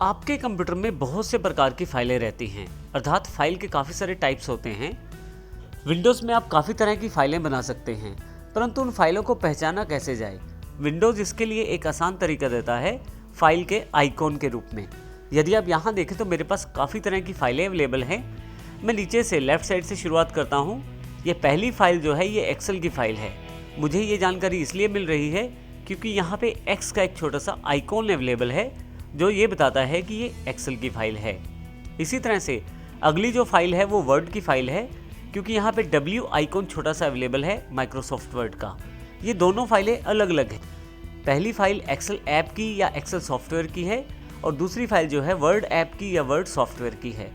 आपके कंप्यूटर में बहुत से प्रकार की फाइलें रहती हैं, अर्थात फाइल के काफ़ी सारे टाइप्स होते हैं। विंडोज़ में आप काफ़ी तरह की फाइलें बना सकते हैं, परंतु उन फाइलों को पहचाना कैसे जाए। विंडोज़ इसके लिए एक आसान तरीका देता है, फाइल के आइकॉन के रूप में। यदि आप यहाँ देखें तो मेरे पास काफ़ी तरह की फाइलें अवेलेबल हैं। मैं नीचे से लेफ़्ट साइड से शुरुआत करता हूँ। ये पहली फाइल जो है ये एक्सेल की फ़ाइल है। मुझे ये जानकारी इसलिए मिल रही है क्योंकि यहाँ पे एक्स का एक छोटा सा आइकॉन अवेलेबल है जो ये बताता है कि ये एक्सेल की फ़ाइल है। इसी तरह से अगली जो फाइल है वो वर्ड की फ़ाइल है, क्योंकि यहाँ पे W आइकॉन छोटा सा अवेलेबल है माइक्रोसॉफ्ट वर्ड का। ये दोनों फाइलें अलग अलग हैं। पहली फाइल एक्सेल ऐप की या एक्सेल सॉफ्टवेयर की है और दूसरी फाइल जो है वर्ड ऐप की या वर्ड सॉफ्टवेयर की है।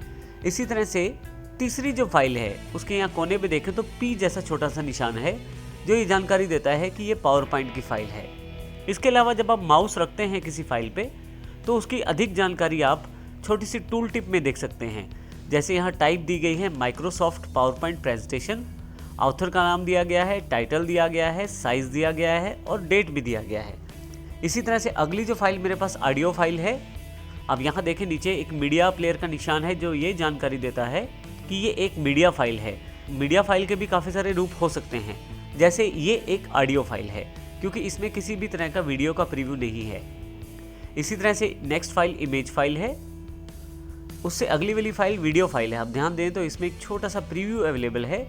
इसी तरह से तीसरी जो फाइल है उसके यहाँ कोने पे देखें तो P जैसा छोटा सा निशान है जो ये जानकारी देता है कि ये पावर पॉइंट की फाइल है। इसके अलावा जब आप माउस रखते हैं किसी फाइल पे तो उसकी अधिक जानकारी आप छोटी सी टूल टिप में देख सकते हैं। जैसे यहाँ टाइप दी गई है Microsoft power point presentation, author का नाम दिया गया है, टाइटल दिया गया है, साइज़ दिया गया है और डेट भी दिया गया है। इसी तरह से अगली जो फाइल मेरे पास ऑडियो फाइल है। अब यहाँ देखें नीचे एक मीडिया प्लेयर का निशान है जो ये जानकारी देता है कि ये एक मीडिया फाइल है। मीडिया फाइल के भी काफ़ी सारे रूप हो सकते हैं, जैसे ये एक ऑडियो फाइल है क्योंकि इसमें किसी भी तरह का वीडियो का प्रीव्यू नहीं है। इसी तरह से नेक्स्ट फाइल इमेज फाइल है, उससे अगली वाली फाइल वीडियो फाइल है। आप ध्यान दें तो इसमें एक छोटा सा प्रीव्यू अवेलेबल है।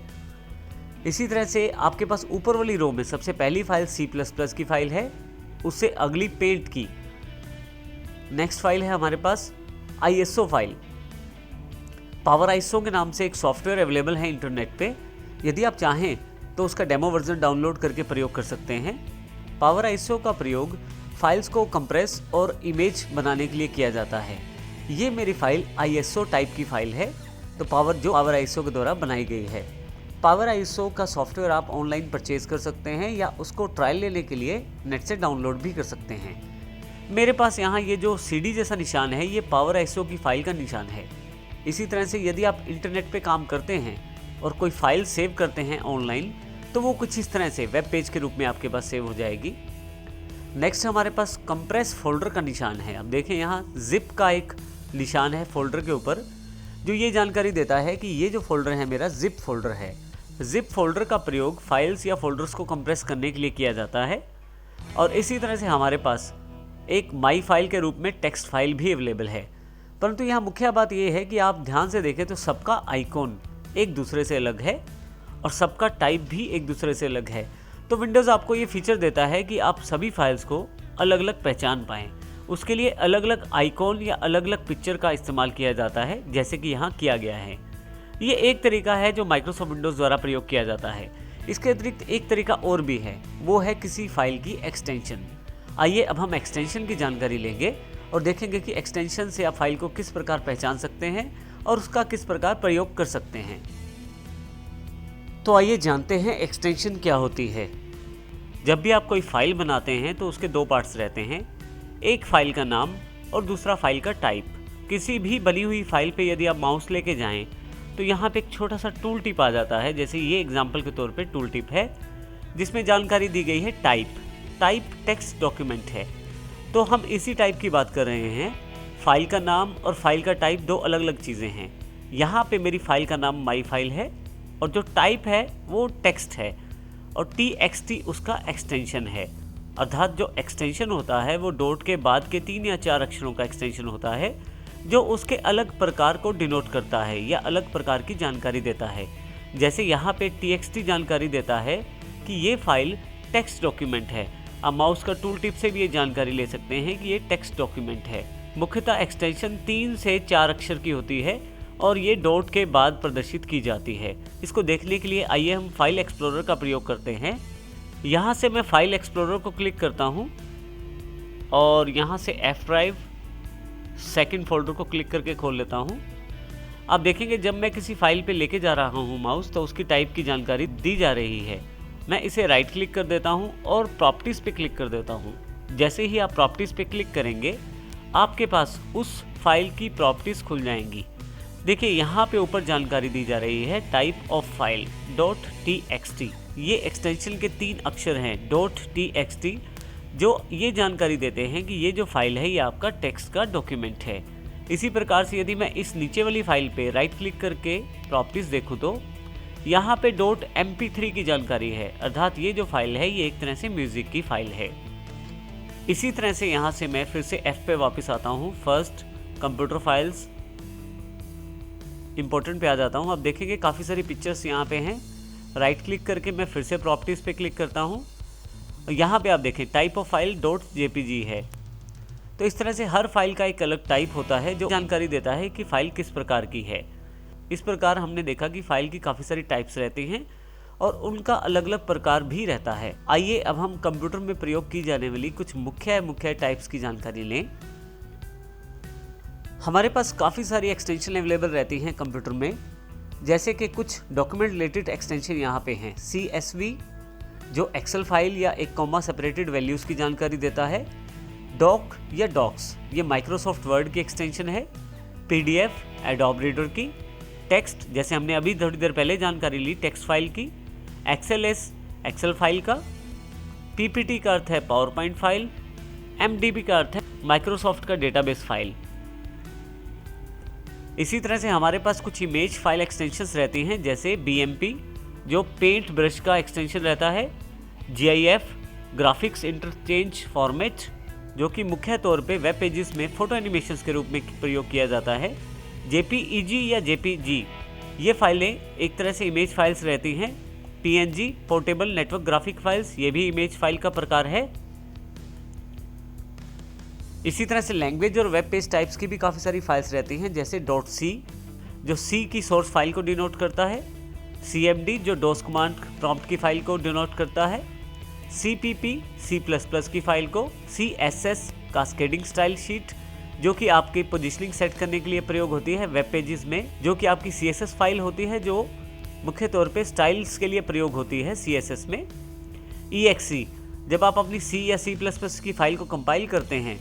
इसी तरह से आपके पास ऊपर वाली रो में सबसे पहली फाइल C++ की फाइल है, उससे अगली पेंट की। नेक्स्ट फाइल है हमारे पास ISO फाइल। पावर ISO के नाम से एक सॉफ्टवेयर अवेलेबल है इंटरनेट पे। यदि आप चाहें तो उसका डेमो वर्जन डाउनलोड करके प्रयोग कर सकते हैं। पावर ISO का प्रयोग फाइल्स को कंप्रेस और इमेज बनाने के लिए किया जाता है। ये मेरी फाइल ISO टाइप की फाइल है, तो पावर ISO के द्वारा बनाई गई है। पावर ISO का सॉफ्टवेयर आप ऑनलाइन परचेज कर सकते हैं या उसको ट्रायल लेने के लिए नेट से डाउनलोड भी कर सकते हैं। मेरे पास यहाँ ये जो CD जैसा निशान है ये पावर ISO की फाइल का निशान है। इसी तरह से यदि आप इंटरनेट पे काम करते हैं और कोई फाइल सेव करते हैं ऑनलाइन तो वो कुछ इस तरह से वेब पेज के रूप में आपके पास सेव हो जाएगी। नेक्स्ट हमारे पास कंप्रेस फोल्डर का निशान है। अब देखें यहाँ जिप का एक निशान है फोल्डर के ऊपर जो ये जानकारी देता है कि ये जो फोल्डर है मेरा जिप फोल्डर है। जिप फोल्डर का प्रयोग फाइल्स या फोल्डर्स को कंप्रेस करने के लिए किया जाता है। और इसी तरह से हमारे पास एक माई फाइल के रूप में टेक्स्ट फाइल भी अवेलेबल है। परंतु यहाँ मुख्य बात यह है कि आप ध्यान से देखें तो सबका आइकॉन एक दूसरे से अलग है और सबका टाइप भी एक दूसरे से अलग है। तो विंडोज़ आपको ये फीचर देता है कि आप सभी फाइल्स को अलग अलग पहचान पाएँ। उसके लिए अलग अलग आइकॉन या अलग अलग पिक्चर का इस्तेमाल किया जाता है, जैसे कि यहाँ किया गया है। ये एक तरीका है जो माइक्रोसॉफ्ट विंडोज़ द्वारा प्रयोग किया जाता है। इसके अतिरिक्त एक तरीका और भी है, वो है किसी फाइल की एक्सटेंशन। आइए अब हम एक्सटेंशन की जानकारी लेंगे और देखेंगे कि एक्सटेंशन से आप फाइल को किस प्रकार पहचान सकते हैं और उसका किस प्रकार प्रयोग कर सकते हैं। तो आइए जानते हैं एक्सटेंशन क्या होती है। जब भी आप कोई फाइल बनाते हैं तो उसके दो पार्ट्स रहते हैं, एक फाइल का नाम और दूसरा फाइल का टाइप। किसी भी बनी हुई फाइल पे यदि आप माउस लेके जाएं तो यहाँ पे एक छोटा सा टूल टिप आ जाता है। जैसे ये एग्जांपल के तौर पे टूल टिप है जिसमें जानकारी दी गई है टाइप टेक्स्ट डॉक्यूमेंट है। तो हम इसी टाइप की बात कर रहे हैं। फाइल का नाम और फाइल का टाइप दो अलग अलग चीज़ें हैं। यहाँ पे मेरी फाइल का नाम माई फाइल है और जो टाइप है वो टेक्स्ट है और TXT उसका एक्सटेंशन है। अर्थात जो एक्सटेंशन होता है वो डॉट के बाद के 3 या 4 अक्षरों का एक्सटेंशन होता है जो उसके अलग प्रकार को डिनोट करता है या अलग प्रकार की जानकारी देता है। जैसे यहाँ पे TXT जानकारी देता है कि ये फाइल टेक्स्ट डॉक्यूमेंट है। आप माउस का टूल टिप से भी ये जानकारी ले सकते हैं कि ये टेक्स्ट डॉक्यूमेंट है। मुख्यतः एक्सटेंशन 3 से 4 अक्षर की होती है और ये डॉट के बाद प्रदर्शित की जाती है। इसको देखने के लिए आइए हम फाइल एक्सप्लोरर का प्रयोग करते हैं। यहाँ से मैं फाइल एक्सप्लोरर को क्लिक करता हूँ और यहाँ से F ड्राइव सेकंड फोल्डर को क्लिक करके खोल लेता हूँ। आप देखेंगे जब मैं किसी फाइल पे लेके जा रहा हूँ माउस तो उसकी टाइप की जानकारी दी जा रही है। मैं इसे राइट क्लिक कर देता हूँ और प्रॉपर्टीज़ पे क्लिक कर देता हूँ। जैसे ही आप प्रॉपर्टीज़ पे क्लिक करेंगे आपके पास उस फाइल की प्रॉपर्टीज़ खुल जाएंगी। देखिए यहाँ पे ऊपर जानकारी दी जा रही है टाइप ऑफ फाइल .txt। ये एक्सटेंशन के 3 अक्षर हैं .txt जो ये जानकारी देते हैं कि ये जो फाइल है ये आपका टेक्स्ट का डॉक्यूमेंट है। इसी प्रकार से यदि मैं इस नीचे वाली फाइल पे राइट क्लिक करके प्रॉपर्टीज देखूँ तो यहाँ पे .mp3 की जानकारी है, अर्थात ये जो फाइल है ये एक तरह से म्यूजिक की फाइल है। इसी तरह से यहाँ से मैं फिर से F पे वापस आता हूँ, फर्स्ट कंप्यूटर फाइल्स इंपॉर्टेंट पे आ जाता हूँ। अब देखेंगे काफ़ी सारी पिक्चर्स यहाँ पे हैं। राइट क्लिक करके मैं फिर से प्रॉपर्टीज़ पे क्लिक करता हूँ। यहाँ पे आप देखें टाइप ऑफ फाइल .jpg है। तो इस तरह से हर फाइल का एक अलग टाइप होता है जो जानकारी देता है कि फाइल किस प्रकार की है। इस प्रकार हमने देखा कि फाइल की काफ़ी सारी टाइप्स रहती हैं और उनका अलग अलग प्रकार भी रहता है। आइए अब हम कंप्यूटर में प्रयोग की जाने वाली कुछ मुख्य टाइप्स की जानकारी लें। हमारे पास काफ़ी सारी एक्सटेंशन अवेलेबल रहती हैं कंप्यूटर में, जैसे कि कुछ डॉक्यूमेंट रिलेटेड एक्सटेंशन यहाँ पे हैं। CSV जो एक्सेल फाइल या एक कॉमा सेपरेटेड वैल्यूज़ की जानकारी देता है। डॉक या डॉक्स ये माइक्रोसॉफ्ट वर्ड की एक्सटेंशन है। PDF एडोब रीडर की। टेक्स्ट जैसे हमने अभी थोड़ी देर पहले जानकारी ली टेक्स्ट फाइल की। XLS एक्सेल फाइल का। PPT का अर्थ है पावर पॉइंट फाइल। MDB का अर्थ है माइक्रोसॉफ्ट का डेटाबेस फाइल। इसी तरह से हमारे पास कुछ इमेज फाइल एक्सटेंशंस रहती हैं, जैसे BMP जो पेंट ब्रश का एक्सटेंशन रहता है। GIF ग्राफिक्स इंटरचेंज फॉर्मेट जो कि मुख्य तौर पे वेब पेजेस में फोटो एनिमेशंस के रूप में प्रयोग किया जाता है। JPEG या JPG ये फाइलें एक तरह से इमेज फाइल्स रहती हैं। PNG portable network graphic files ये भी इमेज फाइल का प्रकार है। इसी तरह से लैंग्वेज और वेब पेज टाइप्स की भी काफ़ी सारी फाइल्स रहती हैं, जैसे .c जो C की सोर्स फाइल को डिनोट करता है। CMD जो डॉस कमांड प्रॉम्प्ट की फाइल को डिनोट करता है। CPP C++ की फाइल को। CSS कास्केडिंग स्टाइल शीट जो कि आपकी पोजीशनिंग सेट करने के लिए प्रयोग होती है वेब पेजेस में, जो कि आपकी CSS फाइल होती है जो मुख्य तौर पे स्टाइल्स के लिए प्रयोग होती है CSS में। EXE जब आप अपनी C या C++ की फाइल को कंपाइल करते हैं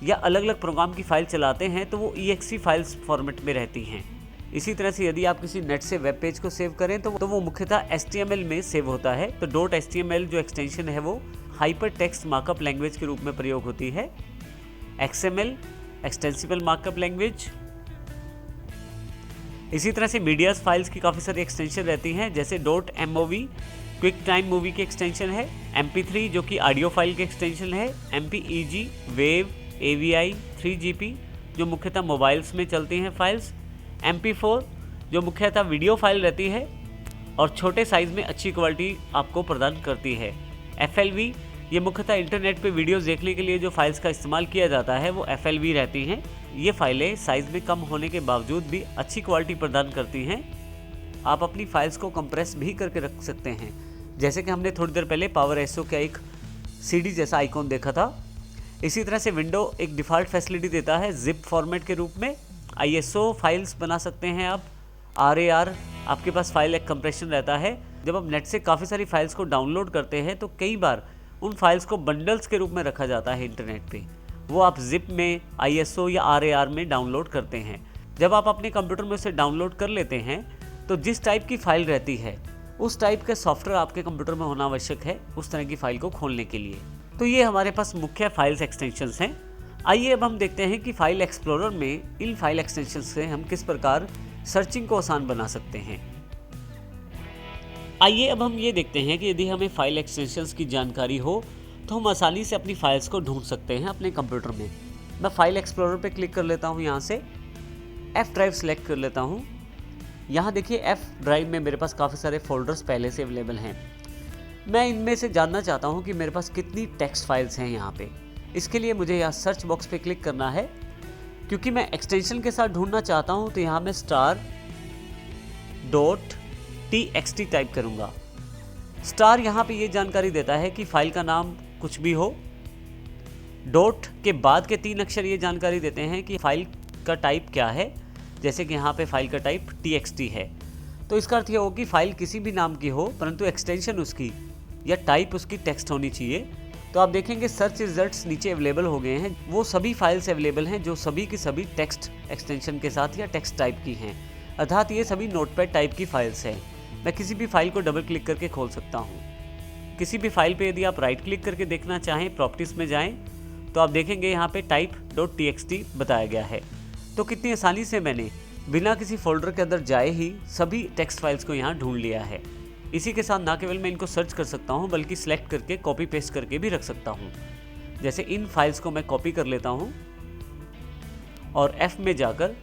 या अलग अलग प्रोग्राम की फाइल चलाते हैं तो वो EXE फाइल्स फॉर्मेट में रहती हैं। इसी तरह से यदि आप किसी नेट से वेब पेज को सेव करें तो वो मुख्यतः HTML में सेव होता है। तो .html जो एक्सटेंशन है वो हाइपर टेक्स्ट मार्कअप लैंग्वेज के रूप में प्रयोग होती है। XML extensible markup language. इसी तरह से मीडियाज फाइल्स की काफ़ी सारी एक्सटेंशन रहती हैं, जैसे .mov क्विक टाइम मूवी की एक्सटेंशन है। MP3 जो कि ऑडियो फाइल की एक्सटेंशन है। MPEG वेव AVI 3GP जो मुख्यतः मोबाइल्स में चलती हैं फाइल्स। MP4 जो मुख्यतः वीडियो फाइल रहती है और छोटे साइज़ में अच्छी क्वालिटी आपको प्रदान करती है। FLV ये मुख्यतः इंटरनेट पे वीडियोस देखने के लिए जो फाइल्स का इस्तेमाल किया जाता है वो FLV रहती हैं। ये फाइलें साइज़ में कम होने के बावजूद भी अच्छी क्वालिटी प्रदान करती हैं। आप अपनी फाइल्स को कंप्रेस भी करके रख सकते हैं, जैसे कि हमने थोड़ी देर पहले पावर SO का एक CD जैसा आइकॉन देखा था। इसी तरह से विंडो एक डिफ़ॉल्ट फैसिलिटी देता है जिप फॉर्मेट के रूप में। ISO फाइल्स बना सकते हैं आप। RAR आपके पास फाइल एक कंप्रेशन रहता है। जब आप नेट से काफ़ी सारी फाइल्स को डाउनलोड करते हैं तो कई बार उन फाइल्स को बंडल्स के रूप में रखा जाता है इंटरनेट पे, वो आप जिप में ISO या RAR में डाउनलोड करते हैं। जब आप अपने कंप्यूटर में उसे डाउनलोड कर लेते हैं तो जिस टाइप की फ़ाइल रहती है उस टाइप का सॉफ्टवेयर आपके कंप्यूटर में होना आवश्यक है उस तरह की फ़ाइल को खोलने के लिए। तो ये हमारे पास मुख्य फाइल्स एक्सटेंशंस हैं। आइए अब हम देखते हैं कि फाइल एक्सप्लोरर में इन फाइल एक्सटेंशंस से हम किस प्रकार सर्चिंग को आसान बना सकते हैं। आइए अब हम ये देखते हैं कि यदि हमें फाइल एक्सटेंशंस की जानकारी हो तो हम आसानी से अपनी फाइल्स को ढूंढ सकते हैं अपने कंप्यूटर में। मैं फाइल एक्सप्लोरर पे क्लिक कर लेता हूँ, यहाँ से F ड्राइव सेलेक्ट कर लेता हूँ। यहाँ देखिए F ड्राइव में मेरे पास काफ़ी सारे फोल्डर्स पहले से अवेलेबल हैं। मैं इनमें से जानना चाहता हूँ कि मेरे पास कितनी टेक्स्ट फाइल्स हैं यहाँ पे। इसके लिए मुझे यहाँ सर्च बॉक्स पे क्लिक करना है। क्योंकि मैं एक्सटेंशन के साथ ढूंढना चाहता हूँ तो यहाँ मैं star.txt टाइप करूँगा। स्टार यहाँ पे ये जानकारी देता है कि फाइल का नाम कुछ भी हो। डॉट के बाद के 3 अक्षर ये जानकारी देते हैं कि फाइल का टाइप क्या है, जैसे कि यहाँ पे फाइल का टाइप txt है। तो इसका अर्थ ये हो कि फाइल किसी भी नाम की हो परंतु एक्सटेंशन उसकी या टाइप उसकी टेक्स्ट होनी चाहिए। तो आप देखेंगे सर्च रिजल्ट्स नीचे अवेलेबल हो गए हैं। वो सभी फाइल्स अवेलेबल हैं जो सभी की सभी टेक्स्ट एक्सटेंशन के साथ या टेक्स्ट टाइप की हैं, अर्थात ये सभी नोटपैड टाइप की फाइल्स हैं। मैं किसी भी फाइल को डबल क्लिक करके खोल सकता हूँ। किसी भी फाइल पे यदि आप राइट क्लिक करके देखना चाहें, प्रॉपर्टीज़ में जाएं, तो आप देखेंगे यहाँ पे type.txt बताया गया है। तो कितनी आसानी से मैंने बिना किसी फोल्डर के अंदर जाए ही सभी टेक्स्ट फाइल्स को यहाँ ढूंढ लिया है। इसी के साथ ना केवल मैं इनको सर्च कर सकता हूँ बल्कि सिलेक्ट करके कॉपी पेस्ट करके भी रख सकता हूँ। जैसे इन फाइल्स को मैं कॉपी कर लेता हूँ और F में जाकर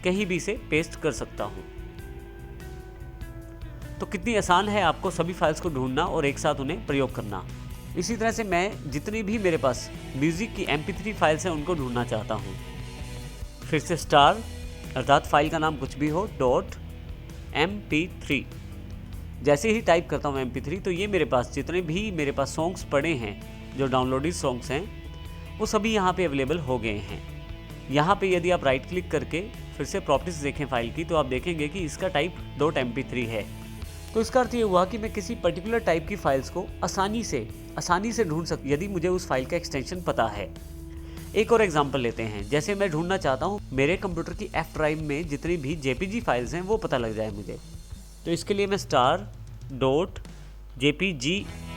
कहीं भी से पेस्ट कर सकता हूँ। तो कितनी आसान है आपको सभी फाइल्स को ढूंढना और एक साथ उन्हें प्रयोग करना। इसी तरह से मैं जितनी भी मेरे पास म्यूज़िक की MP3 फाइल्स हैं उनको ढूंढना चाहता हूँ। फिर से स्टार अर्थात फाइल का नाम कुछ भी हो .mp3 जैसे ही टाइप करता हूँ MP3 तो ये मेरे पास जितने भी मेरे पास सॉन्ग्स पड़े हैं, जो डाउनलोडेड सॉन्ग्स हैं, वो सभी यहाँ पे अवेलेबल हो गए हैं। यहाँ पे यदि आप राइट क्लिक करके फिर से प्रॉपर्टीज देखें फाइल की, तो आप देखेंगे कि इसका टाइप .mp3 है। तो इसका अर्थ ये हुआ कि मैं किसी पर्टिकुलर टाइप की फाइल्स को आसानी से ढूंढ सकता यदि मुझे उस फाइल का एक्सटेंशन पता है। एक और एग्जांपल लेते हैं। जैसे मैं ढूंढना चाहता हूँ मेरे कंप्यूटर की F ड्राइव में जितनी भी JPG फाइल्स हैं वो पता लग जाए मुझे, तो इसके लिए मैं star.jpg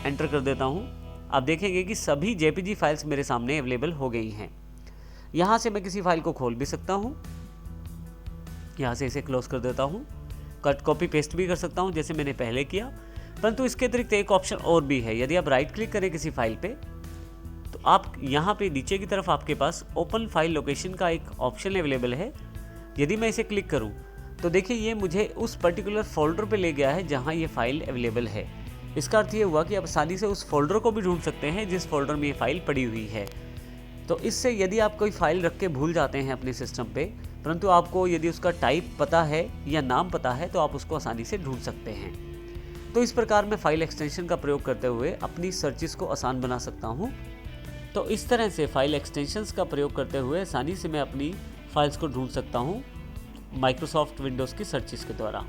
एंटर कर देता हूँ। आप देखेंगे कि सभी JPG फाइल्स मेरे सामने अवेलेबल हो गई हैं। यहाँ से मैं किसी फाइल को खोल भी सकता हूँ, यहाँ से इसे क्लोज कर देता हूँ, कट कॉपी पेस्ट भी कर सकता हूँ जैसे मैंने पहले किया। परंतु इसके अतिरिक्त एक ऑप्शन और भी है। यदि आप राइट क्लिक करें किसी फाइल पे, तो आप यहाँ पे नीचे की तरफ आपके पास ओपन फाइल लोकेशन का एक ऑप्शन अवेलेबल है। यदि मैं इसे क्लिक करूँ तो देखिए ये मुझे उस पर्टिकुलर फोल्डर पे ले गया है जहाँ ये फाइल अवेलेबल है। इसका अर्थ ये हुआ कि आप आसानी से उस फोल्डर को भी ढूंढ सकते हैं जिस फोल्डर में ये फाइल पड़ी हुई है। तो इससे यदि आप कोई फाइल रख के भूल जाते हैं अपने सिस्टम पे, परंतु आपको यदि उसका टाइप पता है या नाम पता है, तो आप उसको आसानी से ढूंढ सकते हैं। तो इस प्रकार मैं फाइल एक्सटेंशन का प्रयोग करते हुए अपनी सर्चेस को आसान बना सकता हूँ। तो इस तरह से फाइल एक्सटेंशंस का प्रयोग करते हुए आसानी से मैं अपनी फाइल्स को ढूंढ सकता हूँ माइक्रोसॉफ्ट विंडोज़ की सर्चेस के द्वारा।